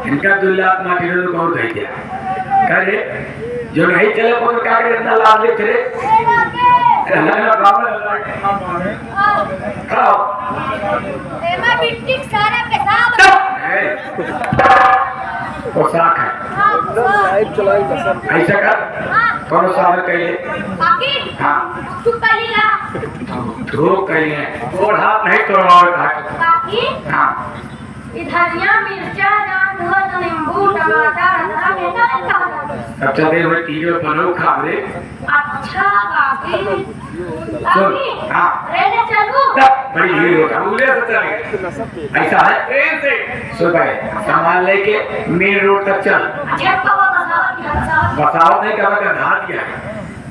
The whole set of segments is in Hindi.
इनका 2 लाख माटी रो को दे दिया करे जो नहीं चले को तो क्या करे इतना लाभ ले फिरे ना प्रॉब्लम खाओ एमा बिट्टी सारा पेशाब पोशाक है ऐसा कर कौन सा है कहिए बाकी हाँ तू कहिला धो कहिए और हाथ नहीं तोड़वाओ बाकी हाँ धनिया मिर्चा नमक नींबू टमाटर अच्छा दे हुए तीनों बनो खा रे अच्छा बाकी बाकी हाँ रहने चलूं बड़ी भीड़ होता बोले तो चल ऐसा है ट्रेन से सुबह सामान लेके मेन रोड तक चल बसावत नहीं कर रहा ढा दिया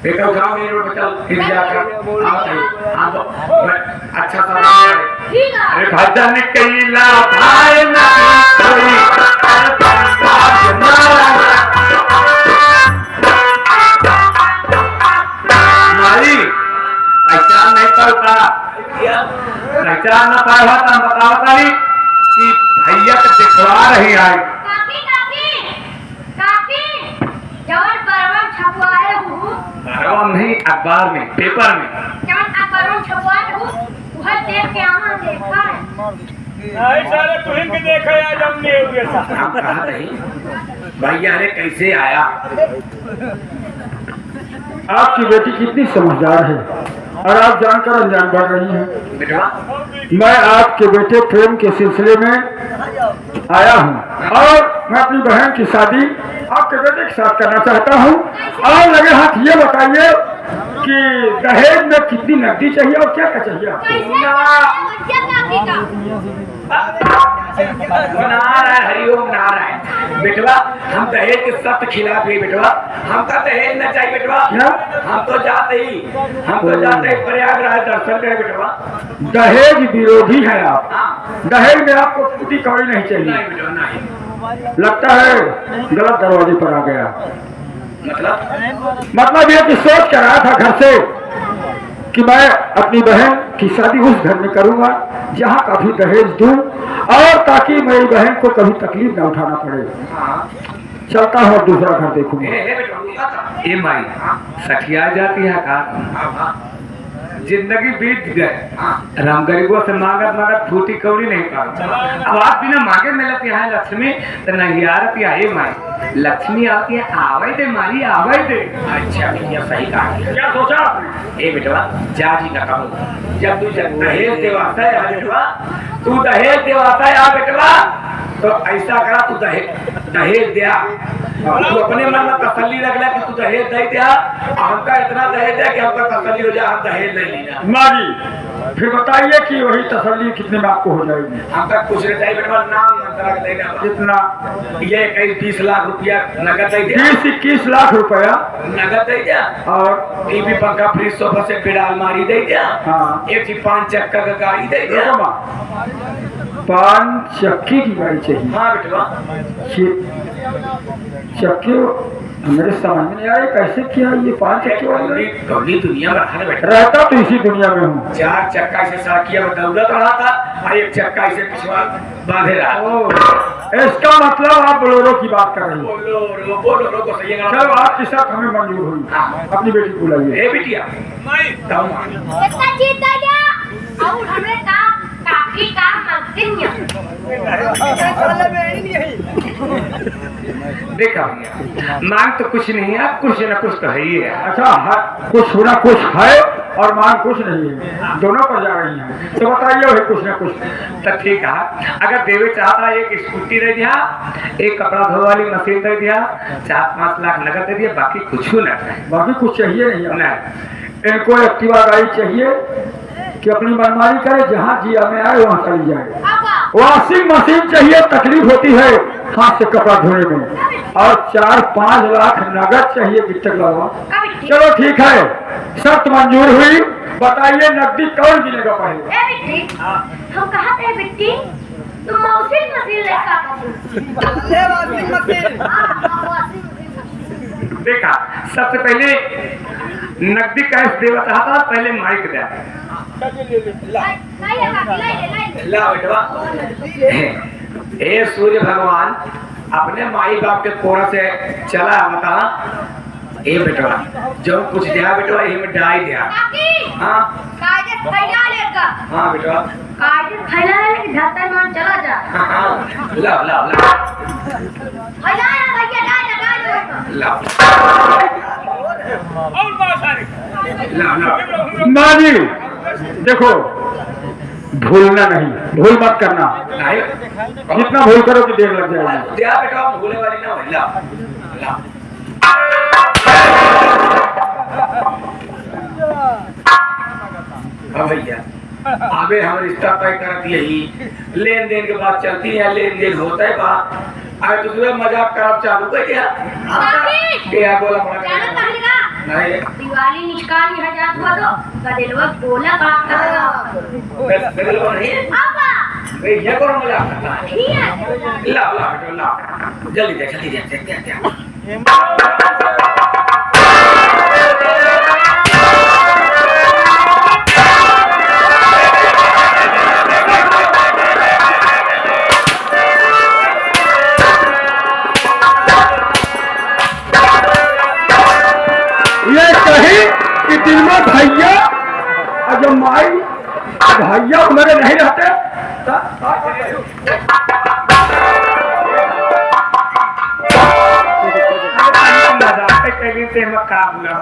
बेटा उठाओ मेन रोड पे चल फिर जाकर हाँ तो अच्छा सामान अरे भजन कैला भाई ना कोई मारी ऐसा नहीं पड़ता ऐसा न पढ़ा तो बताओ तारी कि भैया को दिखवा रही आई काकी काकी काकी जवन परवन छपवाए हूँ परवन नहीं अखबार में पेपर में जवन परवन छपवाए हूँ वह देख के आना देखा है नहीं सारे तुहिन के देखा आज हमने हुए हम कहा नहीं भैया अरे कैसे आया आपकी बेटी कितनी समझदार है और आप जानकर अनजान बढ़ रही हैं। बेटा मैं आपके बेटे प्रेम के सिलसिले में आया हूँ और मैं अपनी बहन की शादी आपके बेटे के साथ करना चाहता हूँ। और लगे हाथ ये बताइए कि दहेज में कितनी नकदी चाहिए और क्या क्या चाहिए आपको? नारायण हरिओम नारायण बेटवा हम दहेज के सख्त खिलाफ है बेटवा हमका दहेज न चाहिए बेटवा क्या? हम तो जाते ही प्रयागराज दर्शन करे बेटवा दहेज विरोधी है आप। हाँ दहेज में आपको फूटी कौड़ी नहीं चाहिए। नहीं बेटवा नहीं लगता है गलत दरवाजे पर आ गया। मतलब ये कि सोच कर आया था घर से कि मैं अपनी बहन की शादी उस घर में करूंगा जहां काफी दहेज दूं और ताकि मेरी बहन को कभी तकलीफ न उठाना पड़े। चलता हूँ दूसरा घर देखूंगा। ये माई सखिया जाती है का जिंदगी बीत गए राम गरीबों से मांगत मांगत फूटी कौड़ी नहीं पाओ अब आप बिना मांगे मिलती है लक्ष्मी तो नहीं आती है माई लक्ष्मी आती है आवे दे माई आवे दे अच्छा भैया सही कहा क्या सोचा ए बेटवा जा जी का कहो जब तू दहेज देवाता है बेटवा तू दहेज देवाता है बेटवा तो ऐसा करा तू दहेज दिया तू अपने मन में तसल्ली रख ले कि तू दहेज दे दिया हमका इतना दहेज है कि हमका तसल्ली हो जाए हम दहेज नहीं लेना मारी फिर बताइए कि वही तसल्ली कितने में आपको हो जाएगी? हमका कुछ नहीं चाहिए बेटा नाम रख देगा कितना? ये 20 लाख रुपया नगद दे दिया 20-21 लाख रुपया नगद दे दिया और टीवी पंखा फ्रिज सोफा से पेड़ अलमारी दे दिया हाँ। एक 5 चक्का का गाड़ी दे दिया 5 चक्की की गाड़ी चाहिए। हाँ बेटवा चक्की मेरे समझ में नहीं आया कैसे किया ये 5 चक्की वाली कौनी दुनिया में रहने बैठा रहता तो इसी दुनिया में हूँ। 4 चक्का से साकिया में दौड़त रहा था और 1 चक्का से पिछवा बांधे रहा इसका मतलब आप बोलोरो की बात कर रही हैं। बोलो को सही है चलो आपकी शर्त हमें मंजूर हुई। अपनी बेटी को बुलाइए। ए बिटिया नहीं इतना जीत गया और हमने काम काफी काम मस्ती देखा मांग तो कुछ नहीं है कुछ न कुछ तो है ही है अच्छा कुछ ना कुछ है और मांग कुछ नहीं है दोनों पर जा रही हैं तो बताइए वही कुछ ना कुछ तो ठीक है अगर देवे चाहता एक स्कूटी दे दिया एक कपड़ा धो वाली मशीन दे दिया 4-5 लाख नगद दे दिया बाकी कुछ न बाकी कुछ चाहिए नहीं नहीं इनको एक्टिवा गाड़ी चाहिए कि अपनी मनमानी करे जहाँ जिया में आए वहाँ चली जाए। वॉशिंग मशीन चाहिए तकलीफ होती है हाथ से कपड़ा धोने में और 4-5 लाख नगद चाहिए गिट्टक लगवा। चलो ठीक है शर्त मंजूर हुई। बताइए नकदी कौन गिनेगा पहले? हम कहा थे बिट्टी तुम वॉशिंग मशीन लेकर देखा सबसे पहले नकदी कैश देवा चाहता पहले माइक दे ला बेटवा हे सूर्य भगवान अपने माई बाप के कोरा से चला बता ए बेटवा जो कुछ दिया बेटवा ये में डाई दिया काकी हाँ कायदे फैला लेगा हाँ बेटवा कायदे फैला लेके धरता मान चला जा हाँ ला ला ला फैला भैया डाल ला और बात सारी ला ला माँ जी देखो भूलना नहीं, भूल मत करना। नहीं जितना भूल करो कि देर लग जाएगी। दिया बेटवा भूले वाली ना हो ला ला हाँ भैया अबे हम रिश्ता तय करती यही लेन देन के बाद चलती है, लेन देन होता है बात आज दूसरे मजाक करब चालू कर क्या क्या बोला जाना पहलेगा नहीं दिवाली निष्काली है जात हुआ तो गदेलवा गोला काम करेगा गदलवा नहीं आपा ये करो मजाक करता है ठीक है ला ला बेटा ला जल्दी दे क्या ये कही कि दिन में भैया और जब माई भैया हमारे नहीं रहते मजाक करी ते मुकाबला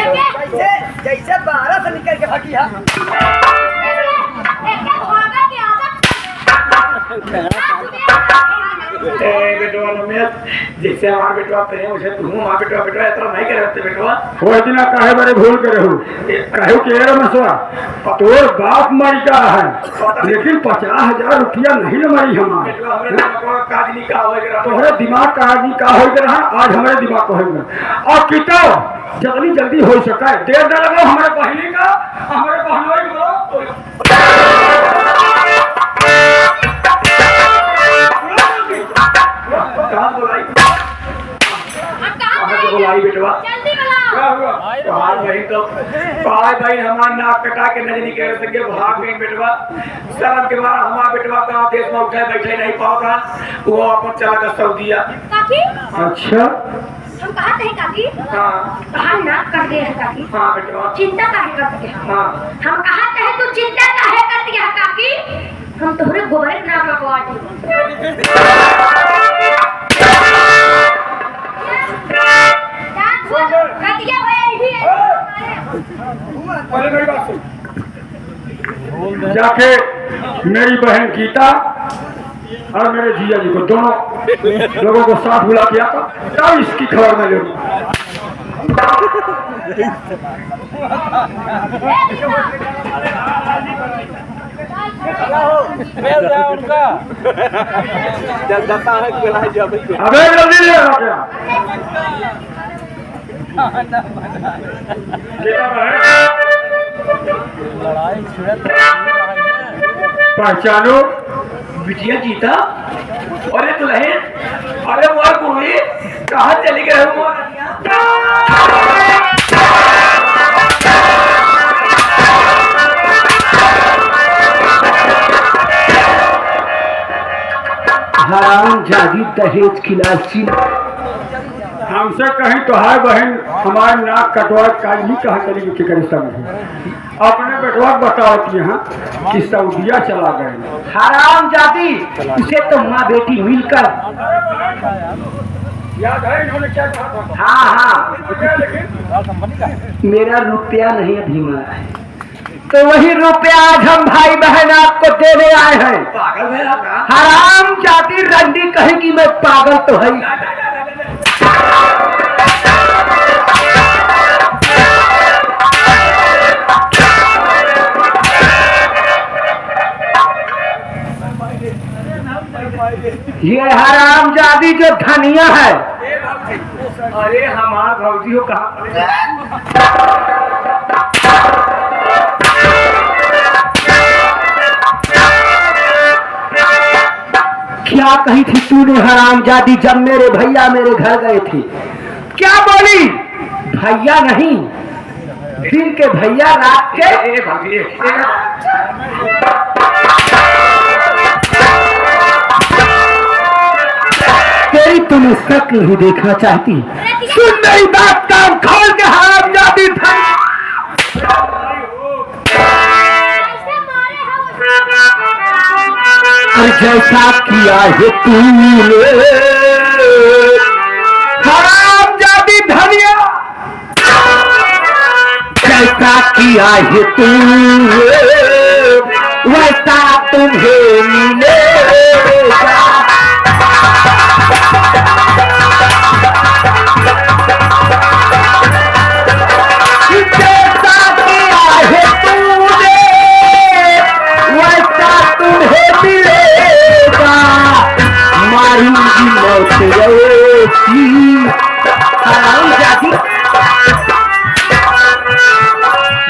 जैसे 12 से निकल के भागी है एक भागा की आदत बेटवा रमेश जैसे हमारा बेटवा प्रेम उसे तू हमारा बेटवा बेटवा इतना नहीं करे बेटवा वो दिन काहे बारे भूल करे हो कहो कि रमेशवा तोर बाप मर गया है लेकिन 50,000 रुपया नहीं न मरी हमारे बेटवा हमरे दिमाग का काज नहीं का हो गया तोहरे दिमाग का आज का हो गया आज हमारे दिमाग का हो गया और कितो जल्दी जल्दी हो सका है देर न लगो हमारे बहनी का हमारे बहनोई बोलो कहाँ बुलाई हम कहां कहाँ से बुलाई बेटवा जल्दी बुलाओ क्या हुआ भाई बहन तो भाई बहन हमारा नाक कटा के नजर नहीं कर सके भाग गई बेटवा शर्म के बाद हमारा बेटवा कहाँ देश में उठे बैठे नहीं पाओगा वो अपन चला कर सऊदीया काकी अच्छा हम कहा थे काकी हाँ कहा ना कर दे है काकी हाँ बेटवा चिंता काहे करते हैं हाँ हम कहा थे तू चिंता काहे करती है काकी हम तोहरे गोबर नाम लगवा दी कटिया होए ही पहले मेरी बात सुन जाके मेरी बहन गीता और मेरे जीजा जी को दोनों लोगों को साथ बुला के आता तब इसकी खबर मैं लूंगा उनका जब जाता है जब अबे जल्दी ले आओ क्या पहचानो बिटिया जीता अरे दुल्हन अरे मोर कुड़ी कहाँ चली गए हो मोर हराम जादी दहेज की लालची हमसे कहीं तो है बहन हमारे नाक कटवा का ही कहा चली कि करे समझे अपने बेटवा बताओ यहाँ कि सऊदिया चला गए हराम जादी इसे तो माँ बेटी मिलकर याद है इन्होंने क्या कहा था हाँ हाँ लेकिन मेरा रुपया नहीं अभी मारा है तो वही रुपया आज हम भाई बहन आपको देने आए हैं पागल है आप हराम जाती रंडी कहेगी मैं पागल तो है ये हराम जादी जो धनिया है अरे हमार भौजी हो कहाँ क्या कही थी तूने हराम जादी जब मेरे भैया मेरे घर गए थे क्या बोली भैया नहीं दिन के भैया रात के ए भाभी तेरी तुम्हें शक्ल ही देखना चाहती। सुन मेरी बात, कान खोल के हराम जाती था। और जैसा किया है तूने हराम जाती धनिया, जैसा किया है तूने वैसा तुम्हें मिलेगा। मारूंगी मौत ऐसी हराम जाती,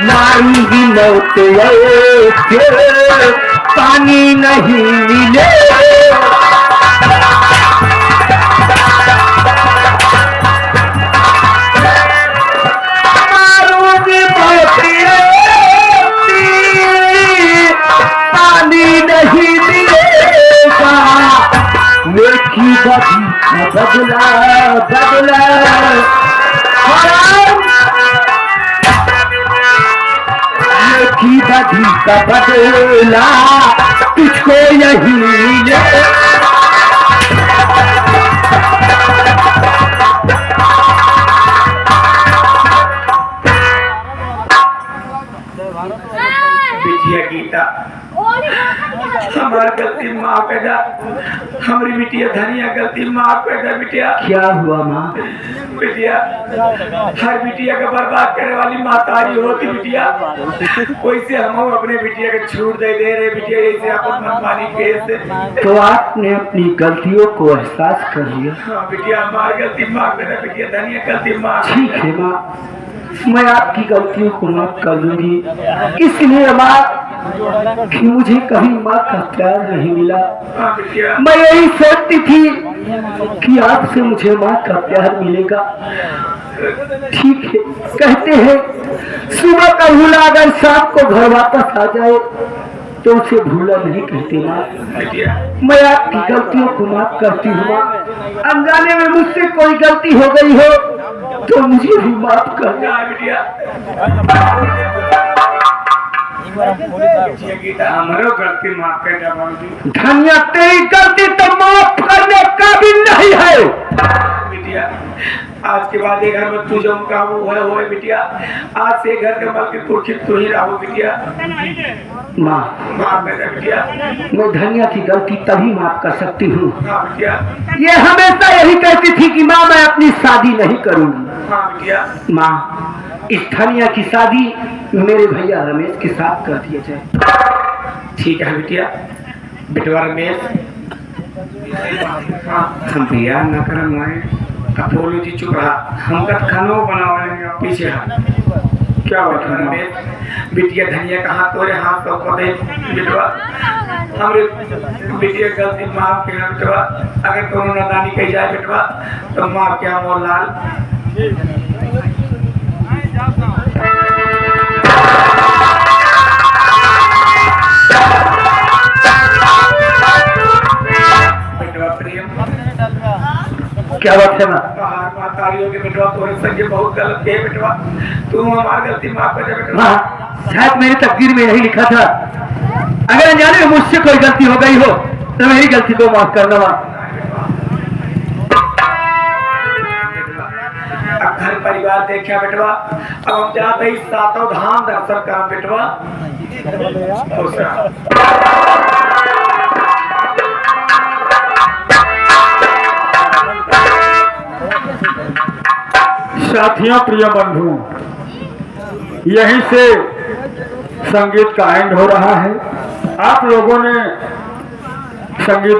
मारूंगी मौत ऐसी पानी नहीं मिले। मारूंगी मौत ऐसी पानी नहीं मिलेगा। नेकी बदी का बदला बदला हराम, नेकी बदी का बदला तुझको यही मिले। बिटिया गीता हमार गलती माफ कर दा, हमारी बिटिया धनिया गलती माफ कर दा। बिटिया क्या हुआ माँ? बिटिया हर बिटिया का बर्बाद करने वाली मातारी होती बिटिया, वैसे हम अपने बिटिया के छूट दे रहे बिटिया, ऐसे अपन मनमानी कैसे। तो आपने अपनी गलतियों को एहसास कर लिया। हाँ बिटिया हमारी गलती माफ कर दा बिटिया, धनिया गलती माफ। ठीक है माँ, मैं आपकी गलतियों को माफ कर दूंगी। इसलिए माँ कि मुझे कभी माँ का प्यार नहीं मिला। हाँ बिटिया मैं यही सोचती थी कि आपसे मुझे माँ का प्यार मिलेगा। ठीक है, कहते हैं सुबह का भूला अगर शाम को घर वापस आ जाए तो उसे भूला नहीं कहते माँ। बिटिया मैं आपकी गलतियों को माफ करती हूँ माँ। अनजाने में मुझसे कोई गलती हो गई हो तो मुझे भी माफ कर दो। हाँ बिटिया गीता हमारो गलती माफ कर दा बाबूजी। धनिया तेरी गलती तो माफ करने का भी नहीं है। बिटिया आज के बाद ये घर में तू जो का वो है बिटिया, आज से घर के मालिक पुरखी तू ही रहो बिटिया। माँ माफ कर दे बिटिया। मैं धनिया की गलती तभी माफ कर सकती हूँ। हाँ बिटिया ये हमेशा यही कहती थी कि माँ मैं अपनी शादी नहीं करूँगी। हाँ बिटिया माँ इस धनिया की शादी मेरे भैया रमेश के साथ कर दिया जाए। ठीक है बिटिया। बिटवा रमेश हम भैया न करम बोलो जी चुप रहा, हम का खानो बनावे पीछे क्या बैठा रमेश। बिटिया धनिया का हाथ तोरे हाथ तो पदे बिटवा, हमरे बिटिया गलती माफ के बिटवा। अगर कोनो नादानी कही जाए बिटवा तो माफ क्या मोर लाल। क्या बात है माँ? मातारियों के बेटवा तोरे संगे बहुत गलत है बेटवा, तू हमारी गलती माफ कर दे बेटवा। माँ शायद मेरी तकदीर में यही लिखा था, अगर अनजाने में मुझसे कोई गलती हो गई हो तो मेरी गलती को माफ करना माँ। अब घर परिवार देखा बेटवा, अब हम जाते ही सातों धाम दर्शन करा बेटवा। साथियों प्रिय बंधु, यहीं से संगीत का एंड हो रहा है। आप लोगों ने संगीत